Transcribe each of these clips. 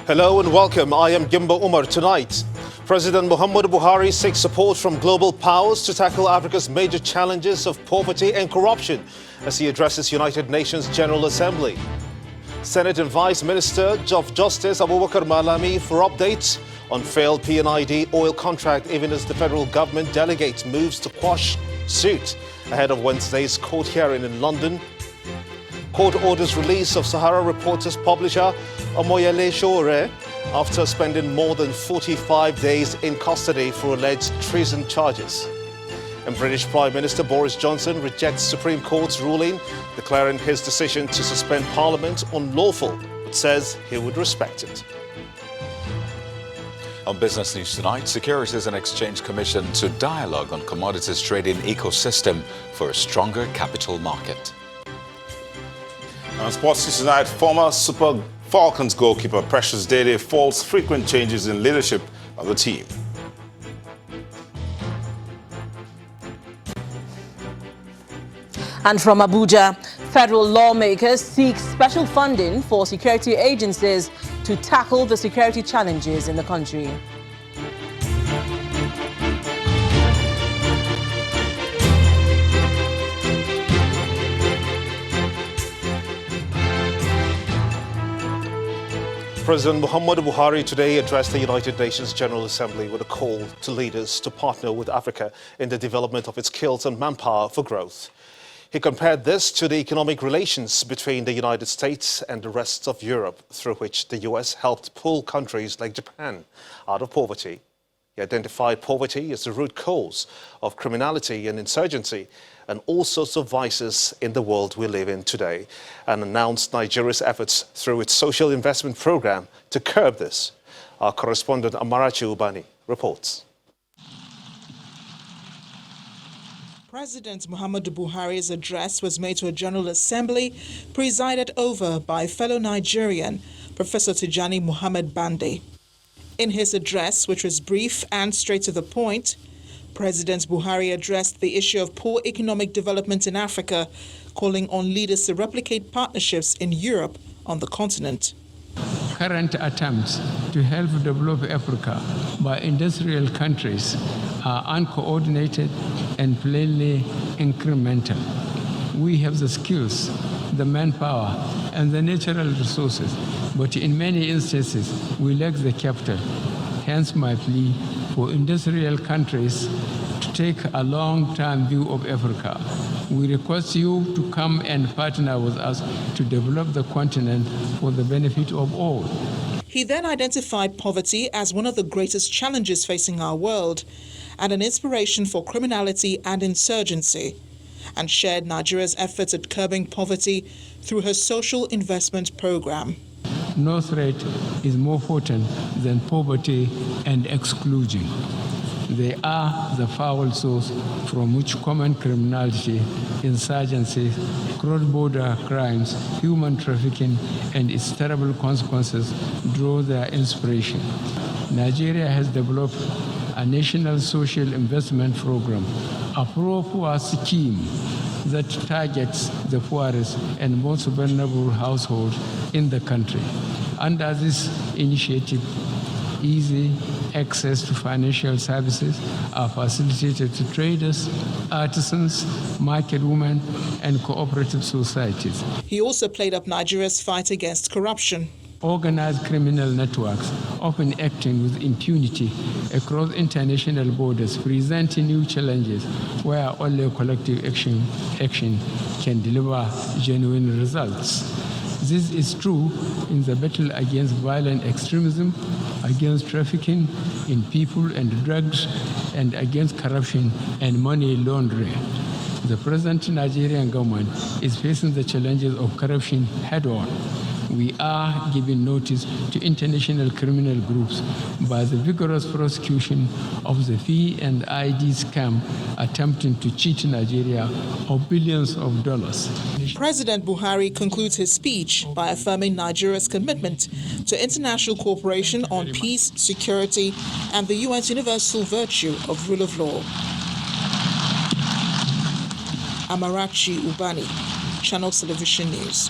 Hello and welcome. I am Gimba Umar. Tonight, President Muhammadu Buhari seeks support from global powers to tackle Africa's major challenges of poverty and corruption as he addresses United Nations General Assembly. Senate invites Minister of Justice Abubakar Malami for updates on failed PNID oil contract, even as the federal government delegate moves to quash suit ahead of Wednesday's court hearing in London. Court orders release of Sahara Reporters publisher Omoyele Sowore after spending more than 45 days in custody for alleged treason charges. And British Prime Minister Boris Johnson rejects Supreme Court's ruling, declaring his decision to suspend Parliament unlawful, but says he would respect it. On Business News tonight, Securities and Exchange Commission to dialogue on commodities trading ecosystem for a stronger capital market. On Sports News tonight, former Super Falcons goalkeeper Precious Dede faults frequent changes in leadership of the team. And from Abuja, federal lawmakers seek special funding for security agencies to tackle the security challenges in the country. President Muhammadu Buhari today addressed the United Nations General Assembly with a call to leaders to partner with Africa in the development of its skills and manpower for growth. He compared this to the economic relations between the United States and the rest of Europe, through which the US helped pull countries like Japan out of poverty. He identified poverty as the root cause of criminality and insurgency and all sorts of vices in the world we live in today, and announced Nigeria's efforts through its social investment program to curb this. Our correspondent Amarachi Ubani reports. President Muhammadu Buhari's address was made to a General Assembly presided over by fellow Nigerian, Professor Tijani Muhammad Bande. In his address, which was brief and straight to the point, President Buhari addressed the issue of poor economic development in Africa, calling on leaders to replicate partnerships in Europe on the continent. Current attempts to help develop Africa by industrial countries are uncoordinated and plainly incremental. We have the skills, the manpower, and the natural resources, but in many instances, we lack the capital. Hence my plea for industrial countries to take a long-term view of Africa. We request you to come and partner with us to develop the continent for the benefit of all. He then identified poverty as one of the greatest challenges facing our world and an inspiration for criminality and insurgency, and shared Nigeria's efforts at curbing poverty through her social investment program. No threat is more potent than poverty and exclusion. They are the foul source from which common criminality, insurgency, cross-border crimes, human trafficking, and its terrible consequences draw their inspiration. Nigeria has developed a national social investment program, a pro-poor scheme that targets the poorest and most vulnerable households in the country. Under this initiative, easy access to financial services are facilitated to traders, artisans, market women, and cooperative societies. He also played up Nigeria's fight against corruption. Organized criminal networks, often acting with impunity across international borders, present new challenges where only collective action can deliver genuine results. This is true in the battle against violent extremism, against trafficking in people and drugs, and against corruption and money laundering. The present Nigerian government is facing the challenges of corruption head-on. We are giving notice to international criminal groups by the vigorous prosecution of the fee and ID scam attempting to cheat Nigeria of billions of dollars. President Buhari concludes his speech by affirming Nigeria's commitment to international cooperation on peace, security, and the UN's universal virtue of rule of law. Amarachi Ubani, Channel Television News.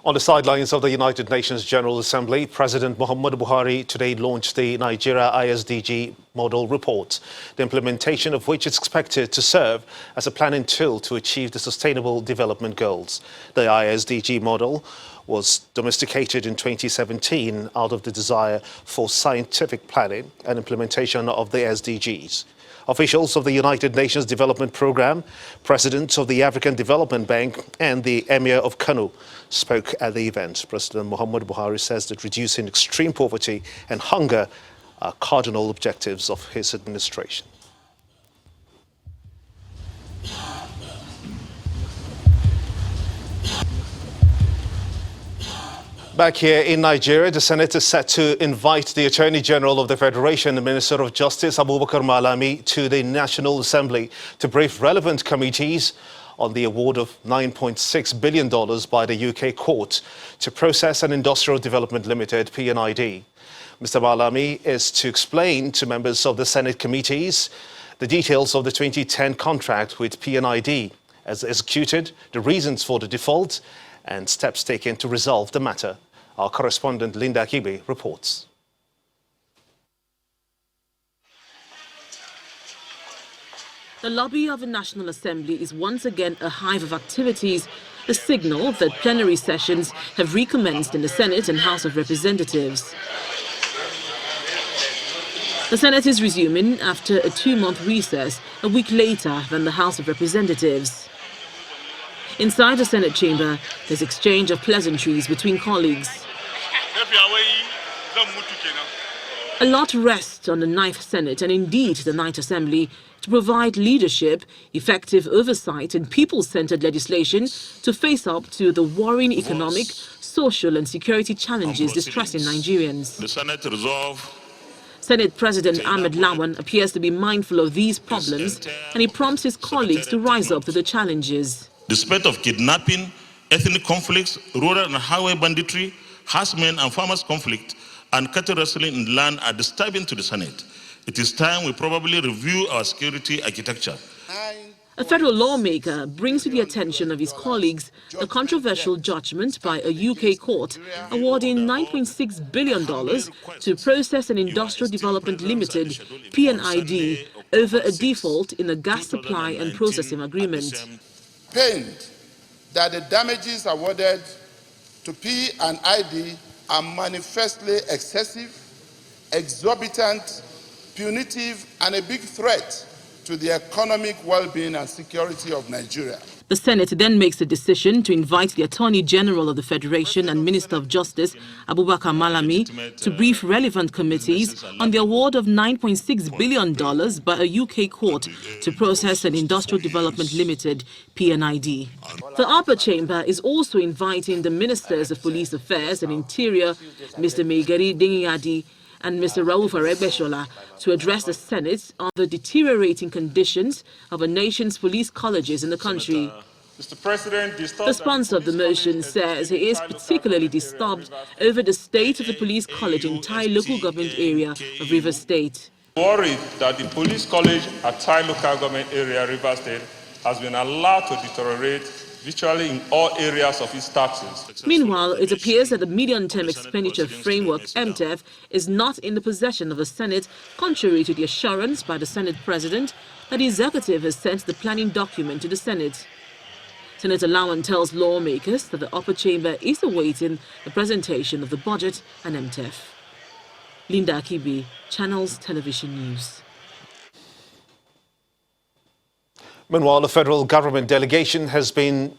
On the sidelines of the United Nations General Assembly, President Muhammadu Buhari today launched the Nigeria ISDG Model Report, the implementation of which is expected to serve as a planning tool to achieve the Sustainable Development Goals. The ISDG model was domesticated in 2017 out of the desire for scientific planning and implementation of the SDGs. Officials of the United Nations Development Programme, presidents of the African Development Bank and the Emir of Kano spoke at the event. President Muhammadu Buhari says that reducing extreme poverty and hunger are cardinal objectives of his administration. Back here in Nigeria, the Senate is set to invite the Attorney General of the Federation, the Minister of Justice, Abubakar Malami, to the National Assembly to brief relevant committees on the award of $9.6 billion by the UK court to Process and Industrial Development Limited, PNID. Mr. Malami is to explain to members of the Senate committees the details of the 2010 contract with PNID as executed, the reasons for the default, and steps taken to resolve the matter. Our correspondent Linda Kibe reports. The lobby of the National Assembly is once again a hive of activities, a signal that plenary sessions have recommenced in the Senate and House of Representatives. The Senate is resuming after a 2-month recess, a week later than the House of Representatives. Inside the Senate chamber, there's exchange of pleasantries between colleagues. A lot rests on the 9th Senate and indeed the 9th Assembly to provide leadership, effective oversight and people-centered legislation to face up to the worrying economic, social and security challenges distressing Nigerians. The Senate resolve. Senate President Ahmed Lawan appears to be mindful of these problems and he prompts his colleagues to rise up to the challenges. The spread of kidnapping, ethnic conflicts, rural and highway banditry, herdsmen and farmers' conflict, and cattle rustling in land are disturbing to the Senate. It is time we probably review our security architecture. A federal lawmaker brings to the attention of his colleagues the controversial judgment by a UK court awarding $9.6 billion to Process and Industrial Development Limited, PNID, over a default in the gas supply and processing agreement. Pained that the damages awarded to P&ID are manifestly excessive, exorbitant, punitive, and a big threat to the economic well-being and security of Nigeria. The Senate then makes a decision to invite the Attorney General of the Federation and Minister of Justice, Abubakar Malami, to brief relevant committees on the award of $9.6 billion by a UK court to Process and Industrial Development Limited, PNID. The upper chamber is also inviting the Ministers of Police Affairs and Interior, Mr. Meigari Dengiyadi, and Mr. Rauf Aregbesola to address the Senate on the deteriorating conditions of our nation's police colleges in the country. Mr. President, the sponsor of the motion says he is particularly disturbed over the state of the police college in Tai local government area of Rivers State. Worried that the police college at Tai local government area, Rivers State, has been allowed to deteriorate virtually in all areas of its taxes. Meanwhile, it appears that the Medium-Term Expenditure Framework, MTEF, is not in the possession of the Senate, contrary to the assurance by the Senate President that the executive has sent the planning document to the Senate. Senator Lawan tells lawmakers that the upper chamber is awaiting the presentation of the budget and MTEF. Linda Akibi, Channels Television News. Meanwhile, the federal government delegation has been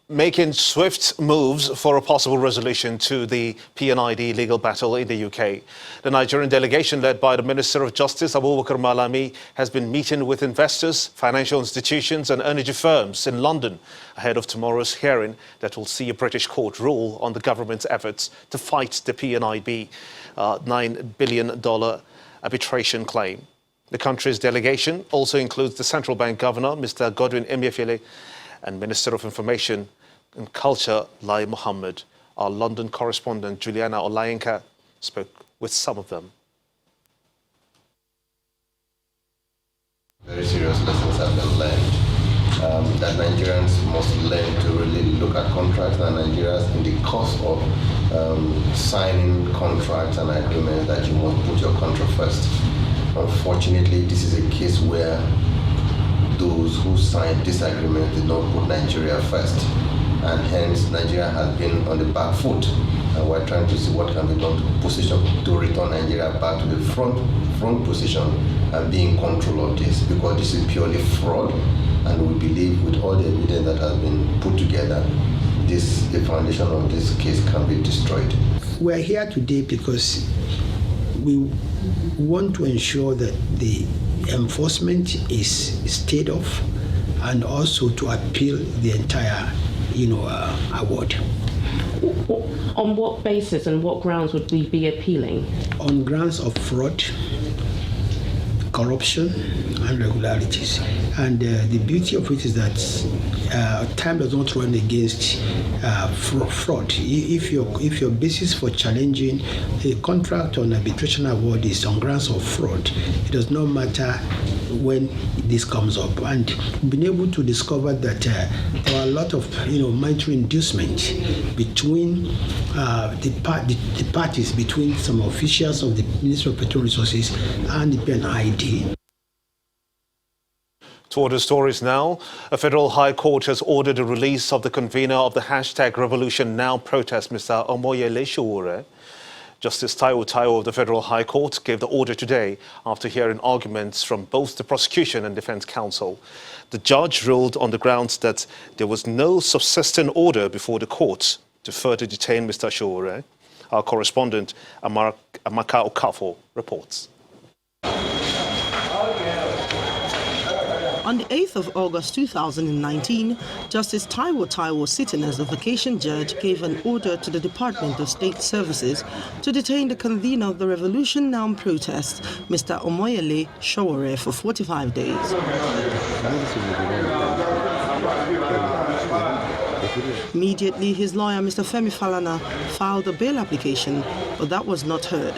making swift moves for a possible resolution to the PNID legal battle in the UK. The Nigerian delegation, led by the Minister of Justice, Abubakar Malami, has been meeting with investors, financial institutions and energy firms in London ahead of tomorrow's hearing that will see a British court rule on the government's efforts to fight the PNID $9 billion arbitration claim. The country's delegation also includes the Central Bank Governor, Mr. Godwin Emefiele, and Minister of Information and Culture, Lai Mohammed. Our London correspondent, Juliana Olayenka, spoke with some of them. Very serious lessons have been learned that Nigerians must learn to really look at contracts, and Nigerians in the course of signing contracts and agreements that you must put your country first. Unfortunately, this is a case where those who signed this agreement did not put Nigeria first, and hence Nigeria has been on the back foot, and we're trying to see what can be done to return Nigeria back to the front position and be in control of this, because this is purely fraud, and we believe with all the evidence that has been put together, the foundation of this case can be destroyed. We're here today because we want to ensure that the enforcement is stayed off, and also to appeal the entire, award. On what basis and what grounds would we be appealing? On grounds of fraud, corruption, and irregularities. And the beauty of it is that time does not run against fraud. If your basis for challenging a contract or an arbitration award is on grounds of fraud, it does not matter when this comes up. And we've been able to discover that there are a lot of monetary inducement between the parties, between some officials of the Ministry of Petroleum Resources and the PNID. To other stories now, a federal high court has ordered the release of the convener of the #RevolutionNow protest, Mr. Omoyele Sowore. Justice Taiwo of the Federal High Court gave the order today after hearing arguments from both the prosecution and defense counsel. The judge ruled on the grounds that there was no subsisting order before the court to further detain Mr. Sowore. Our correspondent, Amaka Okafo, reports. On the 8th of August 2019, Justice Taiwo, sitting as the vacation judge, gave an order to the Department of State Services to detain the convener of the Revolution Now protest, Mr. Omoyele Sowore, for 45 days. Immediately, his lawyer, Mr. Femi Falana, filed a bail application, but that was not heard.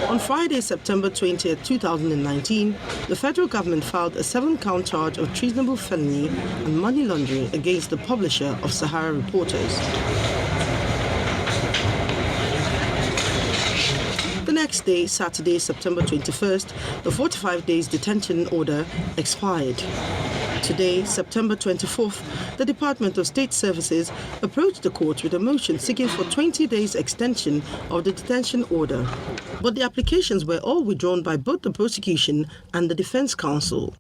On Friday, September 20, 2019, the federal government filed a 7-count charge of treasonable felony and money laundering against the publisher of Sahara Reporters. The next day, Saturday, September 21st, the 45 days detention order expired. Today, September 24th, the Department of State Services approached the court with a motion seeking for 20 days extension of the detention order. But the applications were all withdrawn by both the prosecution and the defense counsel.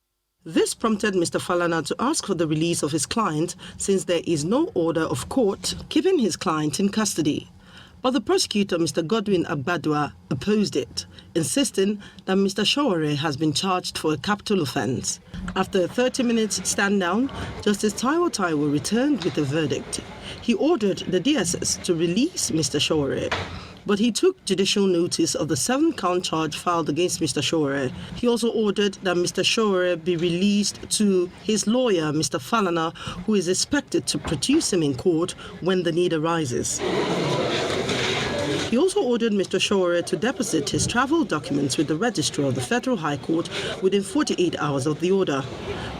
This prompted Mr. Falana to ask for the release of his client, since there is no order of court keeping his client in custody. But the prosecutor, Mr. Godwin Agbadua, opposed it, insisting that Mr. Sowore has been charged for a capital offence. After a 30-minute stand-down, Justice Taiwo returned with a verdict. He ordered the DSS to release Mr. Sowore, but he took judicial notice of the 7-count charge filed against Mr. Sowore. He also ordered that Mr. Sowore be released to his lawyer, Mr. Falana, who is expected to produce him in court when the need arises. He also ordered Mr. Sowore to deposit his travel documents with the registrar of the Federal High Court within 48 hours of the order.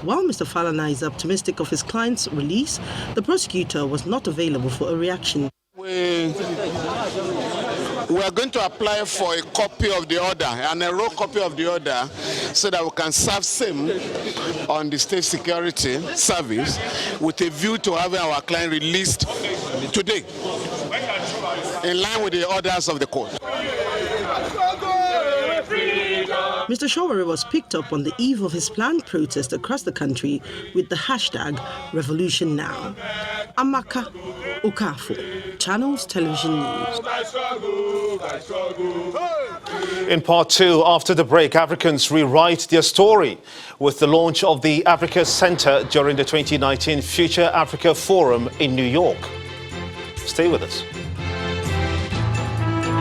While Mr. Falana is optimistic of his client's release, the prosecutor was not available for a reaction. We are going to apply for a copy of the order, an raw copy of the order, so that we can serve same on the State Security Service with a view to having our client released today, in line with the orders of the court. Mr. Sowore was picked up on the eve of his planned protest across the country with the #RevolutionNow. Amaka Okafo, Channels Television News. In part 2, after the break, Africans rewrite their story with the launch of the Africa Center during the 2019 Future Africa Forum in New York. Stay with us.